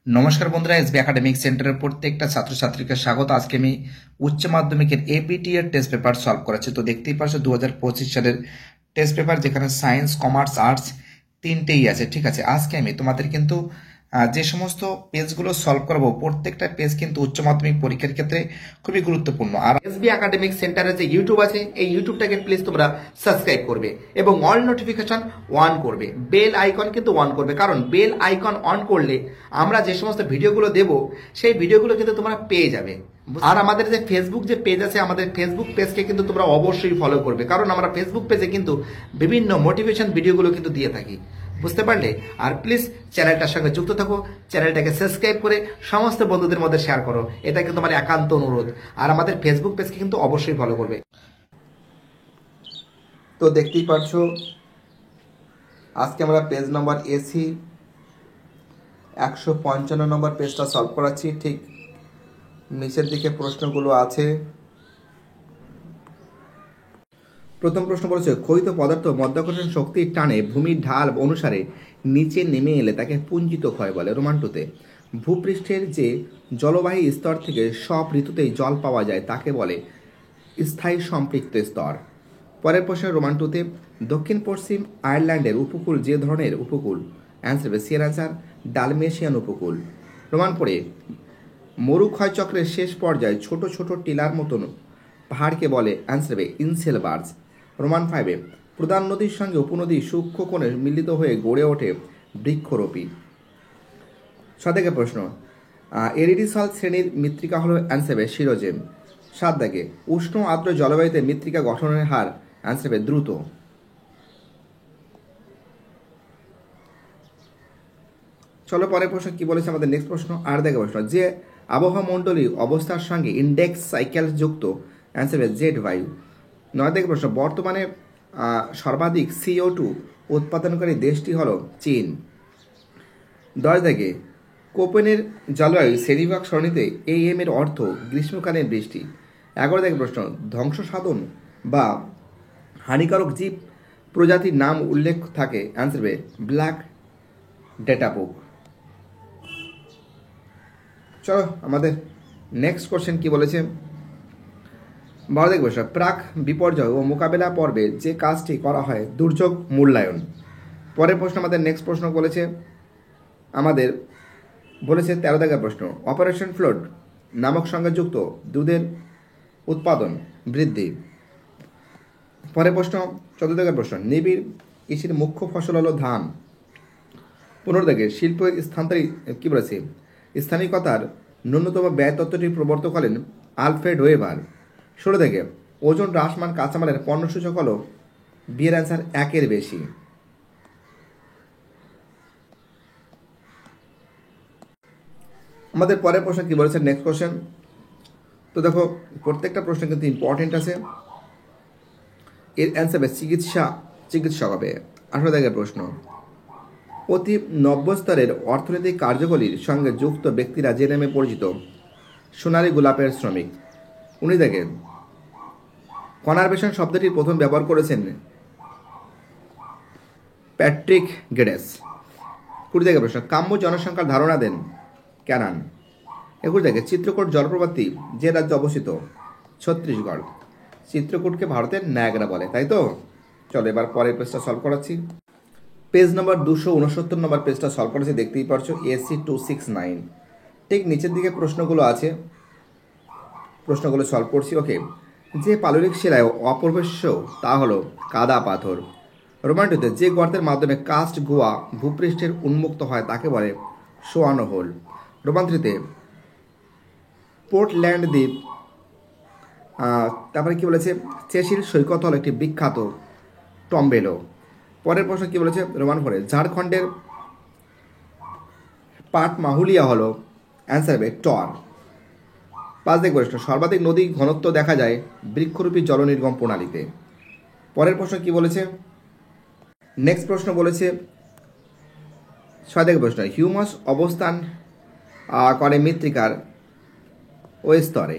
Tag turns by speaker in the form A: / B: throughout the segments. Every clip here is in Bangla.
A: নমস্কার বন্ধুরা, এসবি একাডেমিক সেন্টারের প্রত্যেকটা ছাত্রছাত্রীকে স্বাগত। আজকে আমি উচ্চ মাধ্যমিকের এপিটি এর টেস্ট পেপার সলভ করাচ্ছি। তো দেখতেই পাচ্ছ 2025 সালের টেস্ট পেপার, যেখানে সায়েন্স, কমার্স, আর্টস তিনটেই আছে। ঠিক আছে, আজকে আমি তোমাদের কিন্তু যে সমস্ত পেজগুলো সলভ করবো, প্রত্যেকটা পেজ কিন্তু উচ্চ মাধ্যমিক পরীক্ষার ক্ষেত্রে খুবই গুরুত্বপূর্ণ। আর এসবি একাডেমিক সেন্টারের যে ইউটিউব আছে, এই ইউটিউবটাকে প্লিজ তোমরা সাবস্ক্রাইব করবে এবং অল নোটিফিকেশন অন করবে, বেল আইকন কিন্তু অন করবে, কারণ বেল আইকন অন করলে আমরা যে সমস্ত ভিডিওগুলো দেব সেই ভিডিওগুলো কিন্তু তোমরা পেয়ে যাবে। আর আমাদের যে ফেসবুক যে পেজ আছে, আমাদের ফেসবুক পেজকে কিন্তু তোমরা অবশ্যই ফলো করবে, কারণ আমরা ফেসবুক পেজে কিন্তু বিভিন্ন মোটিভেশন ভিডিওগুলো কিন্তু দিয়ে থাকি, বুঝতে পারলে? আর প্লিজ চ্যানেলটার সঙ্গে যুক্ত থাকো, চ্যানেলটাকে সাবস্ক্রাইব করে সমস্ত বন্ধুদের মধ্যে শেয়ার করো, এটা কিন্তু আমার একান্ত অনুরোধ। আর আমাদের ফেসবুক পেজকে কিন্তু অবশ্যই ফলো করবে। তো দেখতেই পারছো আজকে আমরা পেজ নাম্বার এসি 155 নম্বর পেজটা সলভ করাচ্ছি। ঠিক নিচের দিকে প্রশ্নগুলো আছে। প্রথম প্রশ্ন বলেছে, ক্ষয়িত পদার্থ মধ্যাকর্ষণ শক্তির টানে ভূমির ঢাল অনুসারে নিচে নেমে এলে তাকে পুঞ্জিত ক্ষয় বলে। রোমান টুতে, ভূপৃষ্ঠের যে জলবাহী স্তর থেকে সব ঋতুতেই জল পাওয়া যায় তাকে বলে স্থায়ী সম্পৃক্ত স্তর। পরের প্রশ্ন রোমান টুতে, দক্ষিণ পশ্চিম আয়ারল্যান্ডের উপকূল যে ধরনের উপকূল? অ্যান্সার হবে সি এর অ্যান্সার ডালমেশিয়ান উপকূল। রোমান পড়ে, মরুক্ষয়চক্রের শেষ পর্যায়ে ছোট ছোট টিলার মতন পাহাড়কে বলে? অ্যান্সার হবে ইনসেলবার্স। রোমান ফাইভে, প্রধান নদীর সঙ্গে উপনদী সূক্ষ্ম কোণে মিলিত হয়ে গড়ে ওঠে বৃক্ষরোপী। সাত প্রশ্ন, এরিডিসল শ্রেণীর মৃত্তিকা হল? অ্যান্সার হবে শিরোজেম। সাত উষ্ণ আর্দ্র জলবায়ুতে মৃত্তিকা গঠনের হার? অ্যান্সার হবে দ্রুত। চলো পরের প্রশ্ন কি বলেছে আমাদের নেক্সট প্রশ্ন। আর প্রশ্ন, যে আবহাওয়া মণ্ডলী অবস্থার সঙ্গে ইন্ডেক্স সাইকেল যুক্ত? অ্যান্সার হবে জেড বায়ু। নয় প্রশ্ন, বর্তমানে সর্বাধিক CO2 উৎপাদনকারী দেশটি হল চীন। 10 কোপেনের জলবায়ু শ্রেণীবিভাগ সরণিতে AM এর অর্থ গ্রীষ্মকালীন বৃষ্টি। 11 প্রশ্ন, ধ্বংস সাধন বা হানিকারক জীব প্রজাতির নাম উল্লেখ থাকে? অ্যান্সার হবে ব্ল্যাক ডেটা বুক। চলো আমাদের নেক্সট কোশ্চেন কি বলেছে। 12 প্রশ্ন, প্রাক বিপর্যয় ও মোকাবেলা পর্বে যে কাজটি করা হয় দুর্যোগ মূল্যায়ন। পরের প্রশ্ন আমাদের নেক্সট প্রশ্ন বলেছে 13 প্রশ্ন, অপারেশন ফ্লোড নামক সংজ্ঞাযুক্ত দুধের উৎপাদন বৃদ্ধি। পরের প্রশ্ন 14 প্রশ্ন, নিবিড় কৃষির মুখ্য ফসল হলো ধান। 15 শিল্প কি বলেছে, স্থানিকতার ন্যূনতম ব্যয় তত্ত্বটি প্রবর্তক হলেন আলফ্রেড ওয়েবার। 16 ওজন হ্রাসমান কাঁচামালের পণ্যসূচক হল? বি এর অ্যান্সার 1-এর বেশি। আমাদের পরের প্রশ্ন কি বলেছে নেক্সট কোশ্চেন। তো দেখো প্রত্যেকটা প্রশ্ন কিন্তু ইম্পর্টেন্ট আছে। এর অ্যান্সার হবে চিকিৎসক হবে। 18 প্রশ্ন, অতি নব্য স্তরের অর্থনৈতিক কার্যকরীর সঙ্গে যুক্ত ব্যক্তিরা যে নামে পরিচিত? সোনালী গোলাপের শ্রমিক। 19 কনারভেশন শব্দটির প্রথম ব্যবহার করেছেন প্যাট্রিক গেডেস। 20 প্রশ্ন, কাম্য জনসংখ্যার ধারণা দেন ক্যানান। 21 চিত্রকূট জলপ্রপাতটি যে রাজ্যে অবস্থিত? ছত্তিশগড়। চিত্রকূটকে ভারতের নায়াগ্রা বলে, তাই তো? চলো এবার পরের পেজটা সলভ করাচ্ছি। পেজ নাম্বার 269 নম্বর পেজটা সলভ করেছে, দেখতেই পারছো AC 269। ঠিক নিচের দিকে প্রশ্নগুলো আছে, প্রশ্নগুলো সলভ করছি। ওকে, যে পাললিক শিলায় অপ্রবেশ্য তা হলো কাদা পাথর। রোমান টুতে, যে গর্তের মাধ্যমে কাস্ট গোয়া ভূপৃষ্ঠের উন্মুক্ত হয় তাকে বলে সোয়ানো হোল। রোমান থ্রিতে, পোর্টল্যান্ড দ্বীপ, তারপরে কি বলেছে, চেসিল সৈকত হল একটি বিখ্যাত টম্বেলো। পরের প্রশ্ন কি বলেছে রোমান ফোরে, ঝাড়খণ্ডের পাটমাহুলিয়া হলো? অ্যান্সার হবে টর। 5 প্রশ্ন, সর্বাধিক নদী ঘনত্ব দেখা যায় বৃক্ষরূপী জল নির্গম প্রণালীতে। পরের প্রশ্ন কি বলেছে, নেক্সট প্রশ্ন বলেছে 6 প্রশ্ন, হিউমাস অবস্থান করে মৃত্তিকার ও স্তরে।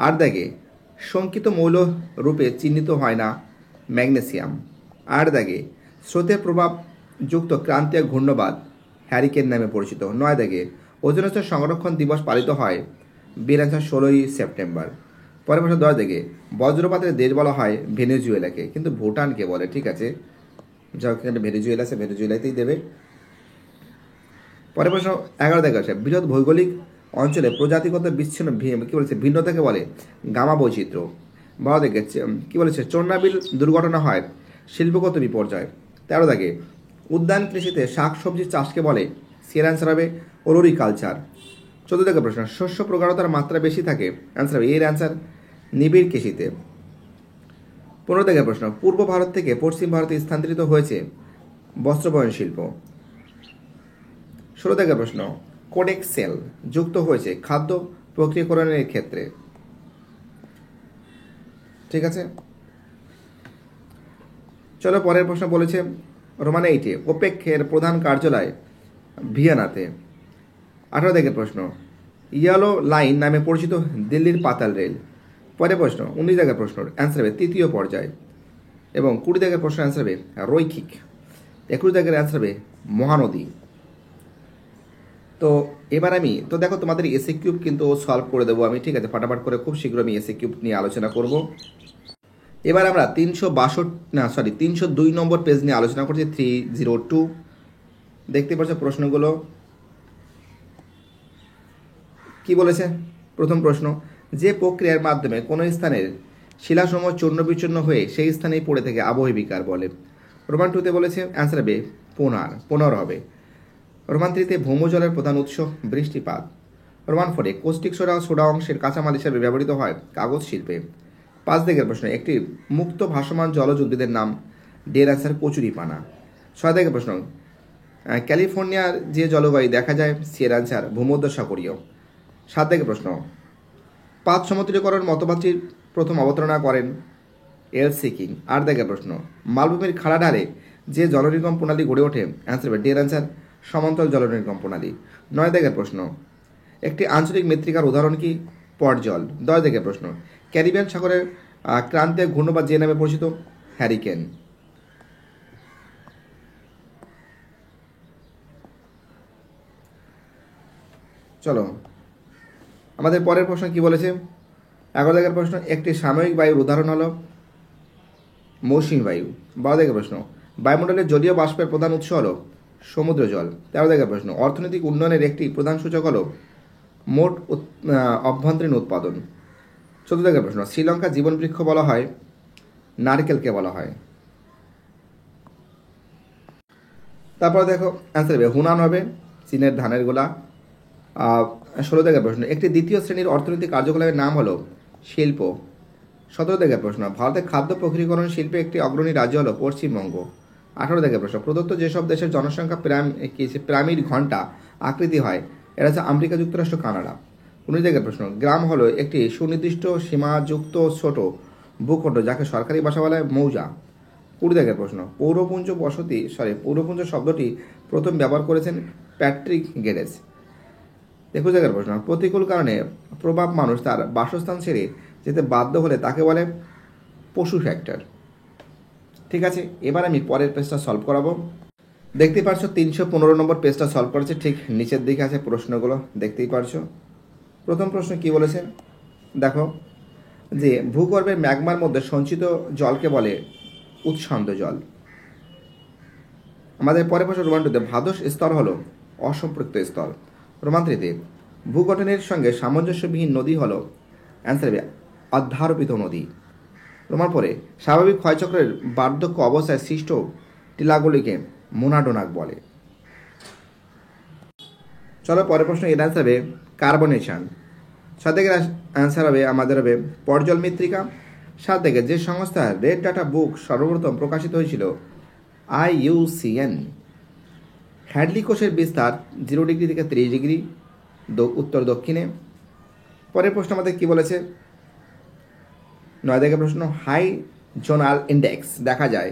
A: 8 শঙ্কিত মৌল রূপে চিহ্নিত হয় না ম্যাগনেসিয়াম। 8 স্রোতের প্রভাব যুক্ত ক্রান্তীয় ঘূর্ণবাদ হ্যারিকেন নামে পরিচিত। 9 ওজোন স্তর সংরক্ষণ দিবস পালিত হয় বিয়ের অ্যান্সার 16ই সেপ্টেম্বর। পরের প্রশ্ন 10 থেকে বজ্রপাতের দেশ বলা হয় ভেনেজুয়েলাকে, কিন্তু ভুটানকে বলে। ঠিক আছে, যা এখানে ভেনেজুয়েলা আছে, ভেনেজুয়েলাতেই দেবে। পরের প্রশ্ন 11 থেকে আসে বৃহৎ ভৌগোলিক অঞ্চলে প্রজাতিগত বিচ্ছিন্ন কি বলেছে ভিন্নতাকে বলে গামা বৈচিত্র্য। 12 থেকে কি বলেছে চোরনাবিল দুর্ঘটনা হয় শিল্পগত বিপর্যয়। 13 থেকে উদ্যান কৃষিতে শাক সবজি চাষকে বলে, সিয়ের অ্যান্সার হবে ওলোরিকালচার। 14 থেকে প্রশ্ন শস্য প্রগাঢ়তার মাত্রা বেশি থাকে, অ্যান্সার হবে এর অ্যান্সার নিবিড় কৃষিতে। 15 থেকে প্রশ্ন পূর্ব ভারত থেকে পশ্চিম ভারতে স্থানান্তরিত হয়েছে বস্ত্রবয়ন শিল্প। 16 থেকে প্রশ্ন কোডেক সেল যুক্ত হয়েছে খাদ্য প্রক্রিয়াকরণের ক্ষেত্রে। ঠিক আছে, চলো পরের প্রশ্ন বলেছে রোমান 8 ওপেকের প্রধান কার্যালয় ভিয়েনাতে। 18 থেকে প্রশ্ন ইয়েলো লাইন নামে পরিচিত দিল্লির পাতাল রেল। পরের প্রশ্ন 19 থেকে প্রশ্ন অ্যান্সার হবে তৃতীয় পর্যায়, এবং 20 থেকে প্রশ্ন অ্যান্সার হবে রৈখিক। 21 থেকে অ্যান্সার হবে মহানদী। তো এবার আমি তো দেখো তোমাদের এসএ কিউব কিন্তু সলভ করে দেবো আমি। ঠিক আছে, ফাটাফাট করে খুব শীঘ্র আমি এসএ কিউব নিয়ে আলোচনা করব। এবার আমরা 302 নম্বর পেজ নিয়ে আলোচনা করছি, 302। দেখতে পাচ্ছ প্রশ্নগুলো কি বলেছে। প্রথম প্রশ্ন যে প্রক্রিয়ার মাধ্যমে কোনো স্থানের শিলাসমূহ চূর্ণ বিচূর্ণ হয়ে সেই স্থানেই পড়ে থেকে আবহে বিকার বলে। রোমান 2তে বলেছে অ্যান্সার হবে পুনর হবে। রোমান 3তে ভৌমজলের প্রধান উৎস বৃষ্টিপাত। রোমান 4 কৌষ্টিক সোডা অংশের কাঁচামাল হিসেবে ব্যবহৃত হয় কাগজ শিল্পে। 5 দিকের প্রশ্ন একটি মুক্ত ভাসমান জলজ উদ্ভিদের নাম, ডের অ্যান্সার কচুরিপানা। 6 দিকের প্রশ্ন ক্যালিফোর্নিয়ার যে জলবায়ু দেখা যায়, সিয়ের অ্যান্সার ভূমধ্যসাগরীয়। 7 দিকের প্রশ্ন পাঁচ সমুদ্রীকরণ মতবাদটির প্রথম অবতারণা করেন এলসি কিং। 8 দিকের প্রশ্ন মালভূমির খাড়া ঢালে যে জলনির্গম প্রণালী গড়ে ওঠে, অ্যান্সার হবে ডের অ্যান্সার সমান্তরাল জলনির্গম প্রণালী। 9 দিকের প্রশ্ন একটি আঞ্চলিক মৃত্তিকার উদাহরণ কি, পটজল। 10 দিকের প্রশ্ন ক্যারিবিয়ান সাগরের ক্রান্তীয় ঘূর্ণবাদ যে নামে পরিচিত, হ্যারিকেন। চলো আমাদের পরের প্রশ্ন কি বলেছে। 11 দিকের প্রশ্ন একটি সাময়িক বায়ুর উদাহরণ হলো মৌসুমী বায়ু। 12 দিকের প্রশ্ন বায়ুমণ্ডলের জলীয় বাষ্পের প্রধান উৎস হলো সমুদ্র জল। 13 দিকের প্রশ্ন অর্থনৈতিক উন্নয়নের একটি প্রধান সূচক হলো মোট অভ্যন্তরীণ উৎপাদন। 14 দিকের প্রশ্ন শ্রীলঙ্কা জীবন বৃক্ষ বলা হয় নারকেলকে বলা হয়। তারপরে দেখো অ্যান্সার হবে হুনান হবে চীনের ধানের গোলা। 16 দিকের প্রশ্ন একটি দ্বিতীয় শ্রেণীর অর্থনৈতিক কার্যকলাপের নাম হলো শিল্প। 17 দিকের প্রশ্ন ভারতের খাদ্য প্রক্রিয়াকরণ শিল্পে একটি অগ্রণী রাজ্য হলো পশ্চিমবঙ্গ। 18 দিকের প্রশ্ন প্রদত্ত যেসব দেশের জনসংখ্যা পিরামিড ঘণ্টা আকৃতি হয়, এটা হচ্ছে আমেরিকা যুক্তরাষ্ট্র, কানাডা। 19 দিকের প্রশ্ন গ্রাম হলো একটি সুনির্দিষ্ট সীমাযুক্ত ছোট ভূখণ্ড যাকে সরকারি ভাষা বলা হয় মৌজা। 20 দিকের প্রশ্ন পৌরপুঞ্জ শব্দটি প্রথম ব্যবহার করেছেন প্যাট্রিক গেরেজ। 21 দিকের প্রশ্ন প্রতিকূল কারণে প্রভাব মানুষ তার বাসস্থান ছেড়ে যেতে বাধ্য হলে তাকে বলে পশু ফ্যাক্টর। ঠিক আছে, এবার আমি পরের পেজটা সলভ করাবো। দেখতেই পারছো 315 নম্বর পেজটা সলভ করেছে, ঠিক নিচের দিকে আছে প্রশ্নগুলো, দেখতেই পারছো। প্রথম প্রশ্ন কি বলেছে দেখো, যে ভূগর্ভের ম্যাগমার মধ্যে সঞ্চিত জলকে বলে উৎসন্দ জল। আমাদের পরের প্রশ্ন রোমান 2তে ভাদস স্তর হলো অসম্পৃক্ত স্তর। রোমান 3তে ভূগঠনের সঙ্গে সামঞ্জস্যবিহীন নদী হলো, অ্যান্সার হবে অধ্যারোপিত নদী। রোমান 4 স্বাভাবিক ক্ষয়চক্রের বার্ধক্য অবস্থায় সৃষ্ট টিলাগুলিকে মোনাডোনাক বলে। চলো পরের প্রশ্ন, এর অ্যান্সার হবে কার্বনেশন। 7 দিকের অ্যান্সার হবে আমাদের হবে পর্জল মৃত্তিকা। 7 দিকে যে সংস্থা রেড ডাটা বুক সর্বপ্রথম প্রকাশিত হয়েছিল, IUCN। হ্যাডলি কোষের বিস্তার 0 ডিগ্রি থেকে 30 ডিগ্রি উত্তর দক্ষিণে। পরের প্রশ্ন আমাদের কি বলেছে 9 দিকের প্রশ্ন হাই জোনাল ইন্ডেক্স দেখা যায়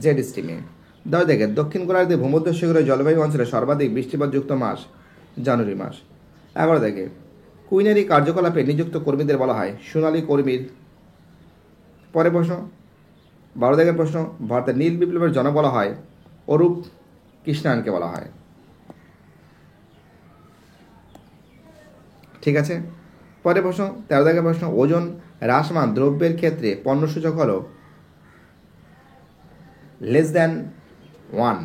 A: জেড স্ট্রিমে। 10 দিকে দক্ষিণ গোলার্ধে ভূমধ্যসাগরীয় জলবায়ু অঞ্চলে সর্বাধিক বৃষ্টিপাতযুক্ত মাস জানুয়ারি মাস। 11 দিকে কুইনারি কার্যকলাপে নিযুক্ত কর্মীদের বলা হয় সোনালী কর্মীর। পরের প্রশ্ন 12 দিকের প্রশ্ন ভারতের নীল বিপ্লবের জনক বলা হয় অরূপ কৃষ্ণায়নকে বলা হয়। ঠিক আছে। পরের প্রশ্ন 13 দাগের প্রশ্ন, ওজন হ্রাসমান দ্রব্যের ক্ষেত্রে পণ্যসূচক হলো <1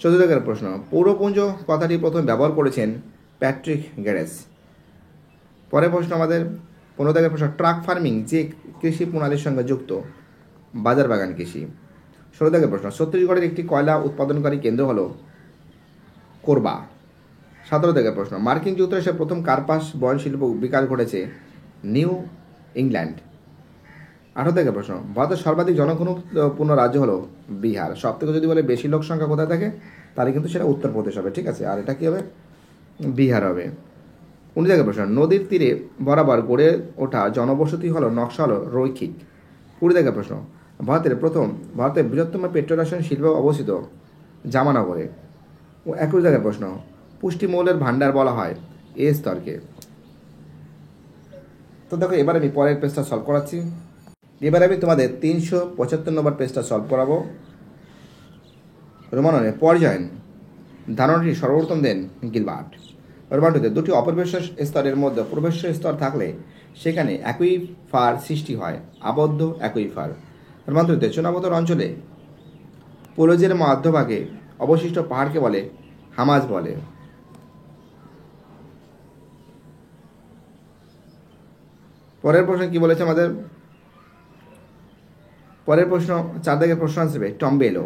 A: 14 দাগের প্রশ্ন, পৌরপুঞ্জ কথাটি প্রথম ব্যবহার করেছেন প্যাট্রিক গ্যারেস। পরের প্রশ্ন আমাদের 15 দাগের প্রশ্ন, ট্রাক ফার্মিং যে কৃষি প্রণালীর সঙ্গে যুক্ত, বাজার বাগান কৃষি। 16 দাগের প্রশ্ন, ছত্তিশগড়ের একটি কয়লা উৎপাদনকারী কেন্দ্র হলো কোরবা। 17 দাগের প্রশ্ন, মার্কিন যুক্তরাষ্ট্রের প্রথম কার্পাস বয়ন শিল্প বিকাশ ঘটেছে নিউ ইংল্যান্ড। 18 দাগের প্রশ্ন, ভারতের সর্বাধিক জনঘনপূর্ণ রাজ্য হলো বিহার। সব থেকে যদি বলে বেশি লোক সংখ্যা কোথায় থাকে, তাহলে কিন্তু সেটা উত্তরপ্রদেশ হবে। ঠিক আছে, আর এটা কী হবে? বিহার হবে। 19 দাগের প্রশ্ন, নদীর তীরে বরাবর গড়ে ওঠা জনবসতি হলো নকশা হলো রৈখিক। 20 দাগের প্রশ্ন, ভারতের বৃহত্তম পেট্রোরসায়ন শিল্প অবস্থিত জামানগরে। 21 দাগের প্রশ্ন, পুষ্টিমৌলের ভাণ্ডার বলা হয় এ স্তরকে। তো দেখো, এবার আমি পরের পেজটা সলভ করাচ্ছি। এবার আমি তোমাদের 375 নম্বর পেজটা সলভ করাবো। রোমাননে পর্যায়ন ধারণাটি সর্বপ্রথম দেন গিলবার্ট। রোমানটিতে দুটি অপরিবেশ স্তরের মধ্যে প্রবেশ স্তর থাকলে সেখানে অ্যাকুইফার সৃষ্টি হয়, আবদ্ধ অ্যাকুইফার। রোমানটিতে চুনাবতর অঞ্চলে পোলজের মধ্যভাগে অবশিষ্ট পাহাড়কে বলে হামাজ বলে। পরের প্রশ্ন কি বলেছে আমাদের? পরের প্রশ্ন 4 দাগের প্রশ্ন আসবে টম্বেলো।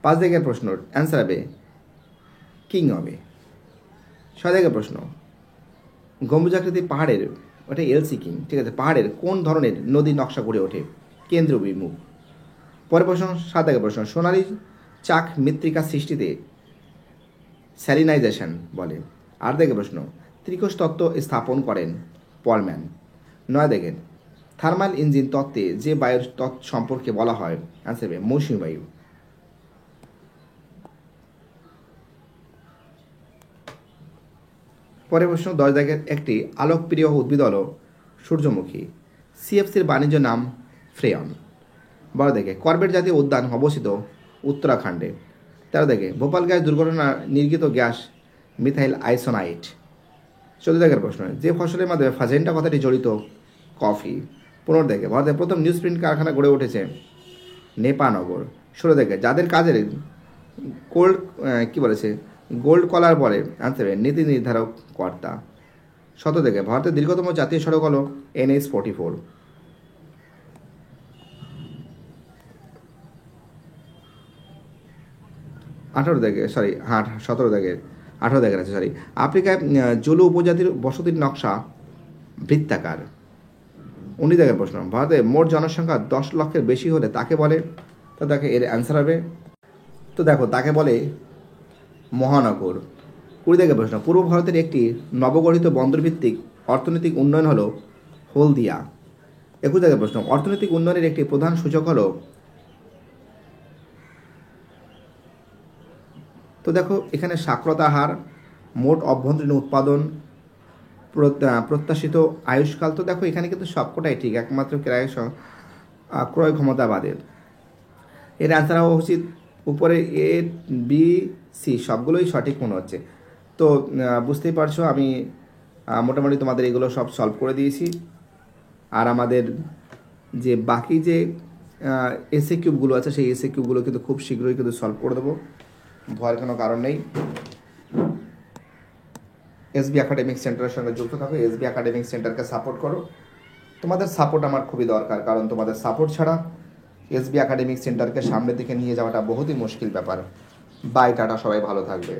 A: 5 দাগের প্রশ্ন অ্যান্সার হবে কিং হবে। 6 দাগের প্রশ্ন, গম্বুজাকৃতি পাহাড়ের, ওটা এলসি কিং। ঠিক আছে, পাহাড়ের কোন ধরনের নদী নকশা গড়ে ওঠে? কেন্দ্র বিমুখ। পরের প্রশ্ন 7 দাগের প্রশ্ন, সোনালী চাক মৃত্তিকা সৃষ্টিতে স্যালিনাইজেশন বলে। 8 দাগের প্রশ্ন, ত্রিকোষ তত্ত্ব স্থাপন করেন পলম্যান। 9 দাগের, থার্মাল ইঞ্জিন তত্ত্বে যে বায়ুর তত্ত্ব সম্পর্কে বলা হয়, আনসার হবে মৌসুমী বায়ু। পরের প্রশ্ন 10 দাগের, একটি আলোকপ্রিয় উদ্ভিদ হল সূর্যমুখী। সিএফসির বাণিজ্য নাম ফ্রেয়ন। 12 দাগে, করবেট জাতীয় উদ্যান অবস্থিত উত্তরাখণ্ডে। 13 দাগে, ভোপাল গ্যাস দুর্ঘটনা নির্গত গ্যাস মিথাইল আইসোনাইট। 14 দাগের প্রশ্ন, যে ফসলের মাধ্যমে ফাজেন্টা কথাটি জড়িত, কফি। 15 দাগে, ভারতের প্রথম নিউজ প্রিন্ট কারখানা গড়ে উঠেছে নেপানগর। 16 দাগে, যাদের কাজের গোল্ড কলার বলে, আনসার নীতি নির্ধারক কর্তা। 17 দাগে, ভারতের দীর্ঘতম জাতীয় সড়ক হল NH-44। 18 দাগের আছে আফ্রিকায় জুলু উপজাতির বসতির নকশা বৃত্তাকার। 19 দাগের প্রশ্ন, ভারতে মোট জনসংখ্যা 10 লক্ষের বেশি হলে তাকে বলে, তো দেখো এর অ্যান্সার হবে, তো দেখো তাকে বলে মহানগর। 20 দাগের প্রশ্ন, পূর্ব ভারতের একটি নবগঠিত বন্দরভিত্তিক অর্থনৈতিক উন্নয়ন হলো হলদিয়া। 21 দাগের প্রশ্ন, অর্থনৈতিক উন্নয়নের একটি প্রধান সূচক হলো, তো দেখো এখানে সাক্ষরতা হার, মোট অভ্যন্তরীণ উৎপাদন, প্রত্যাশিত আয়ুষ্কাল। তো দেখো এখানে কিন্তু সবকটাই ঠিক, একমাত্র ক্রয় ক্ষমতা বাদে। এর অ্যান্সার হওয়া উচিত উপরে A, B, C সবগুলোই সঠিক মনে হচ্ছে। তো বুঝতেই পারছো আমি মোটামুটি তোমাদের এগুলো সব সলভ করে দিয়েছি। আর আমাদের যে বাকি যে এসএ কিউবগুলো আছে, সেই এসএ কিউবগুলো কিন্তু খুব শীঘ্রই কিন্তু সলভ করে দেবো, ভয়ের কোনো কারণ নেই। এসবি একাডেমিক সেন্টারের সঙ্গে যুক্ত থাকো, এসবি একাডেমিক সেন্টারকে সাপোর্ট করো। তোমাদের সাপোর্ট আমার খুবই দরকার, কারণ তোমাদের সাপোর্ট ছাড়া এসবি একাডেমিক সেন্টারকে সামনের দিকে নিয়ে যাওয়াটা বহুতই মুশকিল ব্যাপার। বাই, টাটা, সবাই ভালো থাকবে।